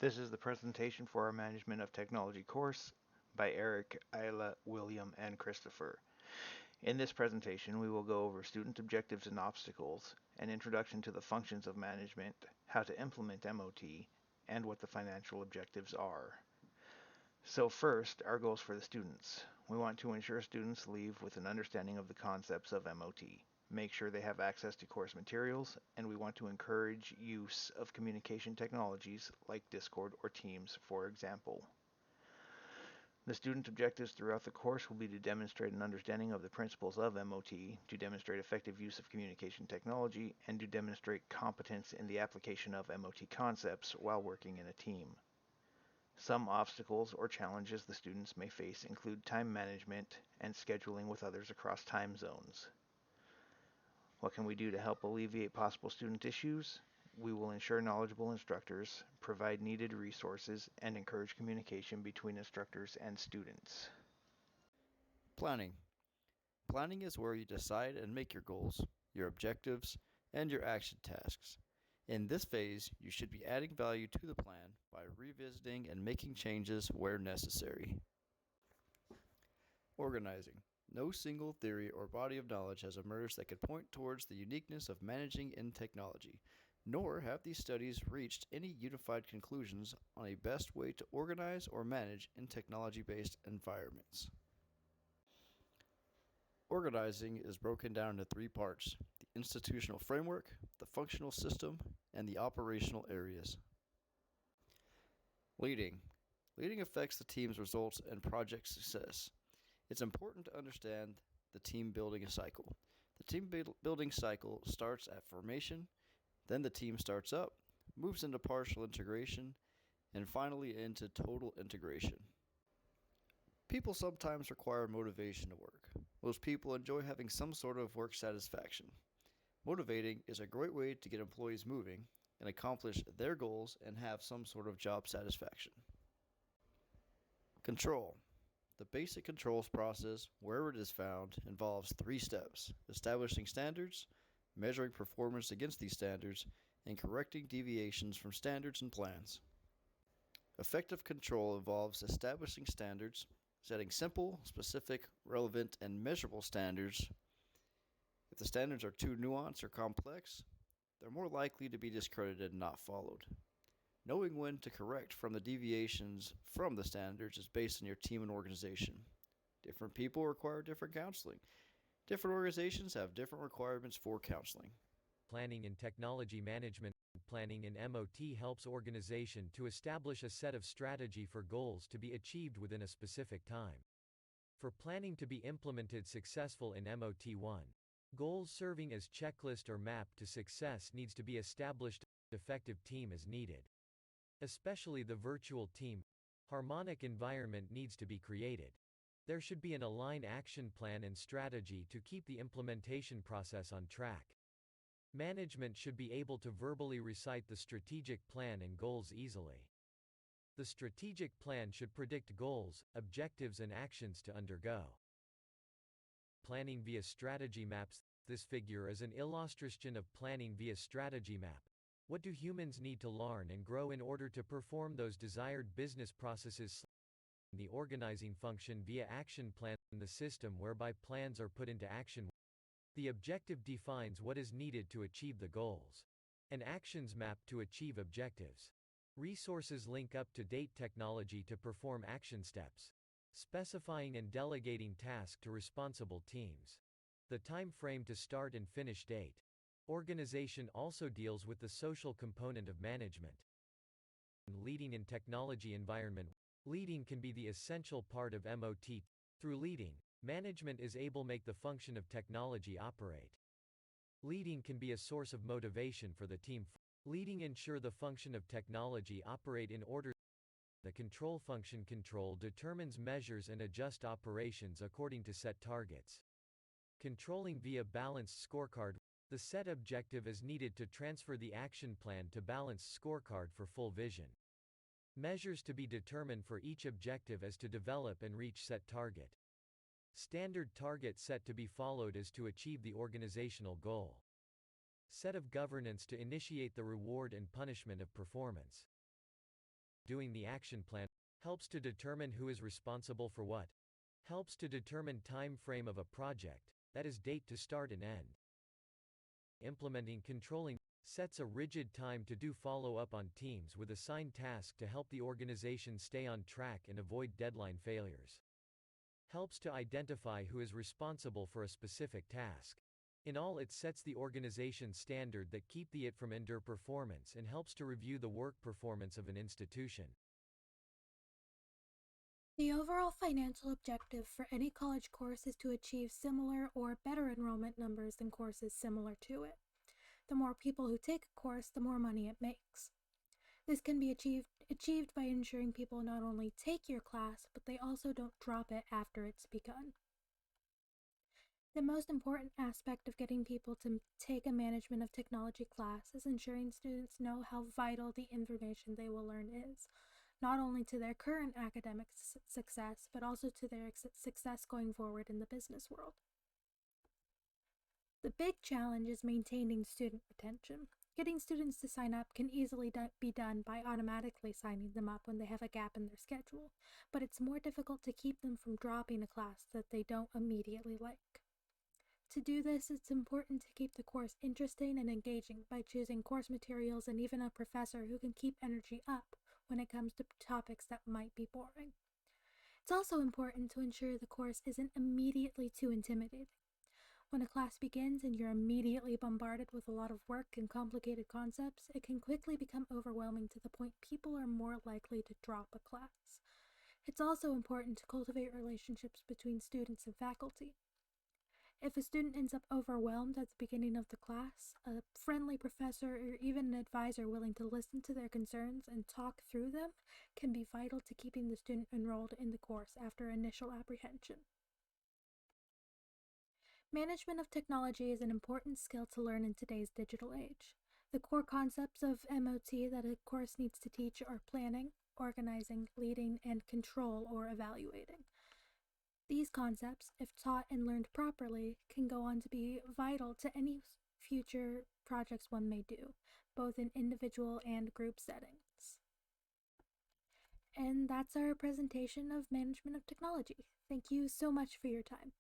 This is the presentation for our Management of Technology course by Eric, Isla, William, and Christopher. In this presentation, we will go over student objectives and obstacles, an introduction to the functions of management, how to implement MOT, and what the financial objectives are. So first, our goals for the students. We want to ensure students leave with an understanding of the concepts of MOT, make sure they have access to course materials, and we want to encourage use of communication technologies like Discord or Teams, for example. The student objectives throughout the course will be to demonstrate an understanding of the principles of MOT, to demonstrate effective use of communication technology, and to demonstrate competence in the application of MOT concepts while working in a team. Some obstacles or challenges the students may face include time management and scheduling with others across time zones. What can we do to help alleviate possible student issues? We will ensure knowledgeable instructors, provide needed resources, and encourage communication between instructors and students. Planning. Planning is where you decide and make your goals, your objectives, and your action tasks. In this phase, you should be adding value to the plan by revisiting and making changes where necessary. Organizing. No single theory or body of knowledge has emerged that could point towards the uniqueness of managing in technology, nor have these studies reached any unified conclusions on a best way to organize or manage in technology based environments. Organizing is broken down into three parts: the institutional framework, the functional system, and the operational areas. Leading. Leading affects the team's results and project success. It's important to understand the team building cycle. The team building cycle starts at formation, then the team starts up, moves into partial integration, and finally into total integration. People sometimes require motivation to work. Most people enjoy having some sort of work satisfaction. Motivating is a great way to get employees moving and accomplish their goals and have some sort of job satisfaction. Control. The basic controls process, wherever it is found, involves three steps: establishing standards, measuring performance against these standards, and correcting deviations from standards and plans. Effective control involves establishing standards, setting simple, specific, relevant, and measurable standards. If the standards are too nuanced or complex, they're more likely to be discredited and not followed. Knowing when to correct from the deviations from the standards is based on your team and organization. Different people require different counseling. Different organizations have different requirements for counseling. Planning in technology management. Planning in MOT helps organization to establish a set of strategy for goals to be achieved within a specific time. For planning to be implemented successful in MOT1, goals serving as checklist or map to success needs to be established. Effective team is needed. Especially the virtual team, harmonic environment needs to be created. There should be an aligned action plan and strategy to keep the implementation process on track. Management should be able to verbally recite the strategic plan and goals easily. The strategic plan should predict goals, objectives, and actions to undergo. Planning via strategy maps. This figure is an illustration of planning via strategy map. What do humans need to learn and grow in order to perform those desired business processes? The organizing function via action plan, the system whereby plans are put into action. The objective defines what is needed to achieve the goals. An actions map to achieve objectives. Resources link up to date technology to perform action steps. Specifying and delegating tasks to responsible teams. The time frame to start and finish date. Organization also deals with the social component of management. Leading in technology environment. Leading can be the essential part of MOT. Through leading, management is able to make the function of technology operate. Leading can be a source of motivation for the team. Leading ensure the function of technology operate in order. The control function control determines measures and adjust operations according to set targets. Controlling via balanced scorecard. The set objective is needed to transfer the action plan to balanced scorecard for full vision. Measures to be determined for each objective as to develop and reach set target. Standard target set to be followed as to achieve the organizational goal. Set of governance to initiate the reward and punishment of performance. doing the action plan, helps to determine who is responsible for what, helps to determine time frame of a project, that is date to start and end. Implementing controlling sets a rigid time to do follow-up on teams with assigned tasks to help the organization stay on track and avoid deadline failures. Helps to identify who is responsible for a specific task. In all, it sets the organization's standard that keep the it from underperformance and helps to review the work performance of an institution. The overall financial objective for any college course is to achieve similar or better enrollment numbers than courses similar to it. The more people who take a course, the more money it makes. This can be achieved by ensuring people not only take your class, but they also don't drop it after it's begun. The most important aspect of getting people to take a management of technology class is ensuring students know how vital the information they will learn is, not only to their current academic success, but also to their success going forward in the business world. The big challenge is maintaining student retention. Getting students to sign up can easily be done by automatically signing them up when they have a gap in their schedule, but it's more difficult to keep them from dropping a class that they don't immediately like. To do this, it's important to keep the course interesting and engaging by choosing course materials and even a professor who can keep energy up when it comes to topics that might be boring. It's also important to ensure the course isn't immediately too intimidating. When a class begins and you're immediately bombarded with a lot of work and complicated concepts, it can quickly become overwhelming to the point people are more likely to drop a class. It's also important to cultivate relationships between students and faculty. If a student ends up overwhelmed at the beginning of the class, a friendly professor or even an advisor willing to listen to their concerns and talk through them can be vital to keeping the student enrolled in the course after initial apprehension. Management of technology is an important skill to learn in today's digital age. The core concepts of MOT that a course needs to teach are planning, organizing, leading, and control or evaluating. These concepts, if taught and learned properly, can go on to be vital to any future projects one may do, both in individual and group settings. And that's our presentation of management of technology. Thank you so much for your time.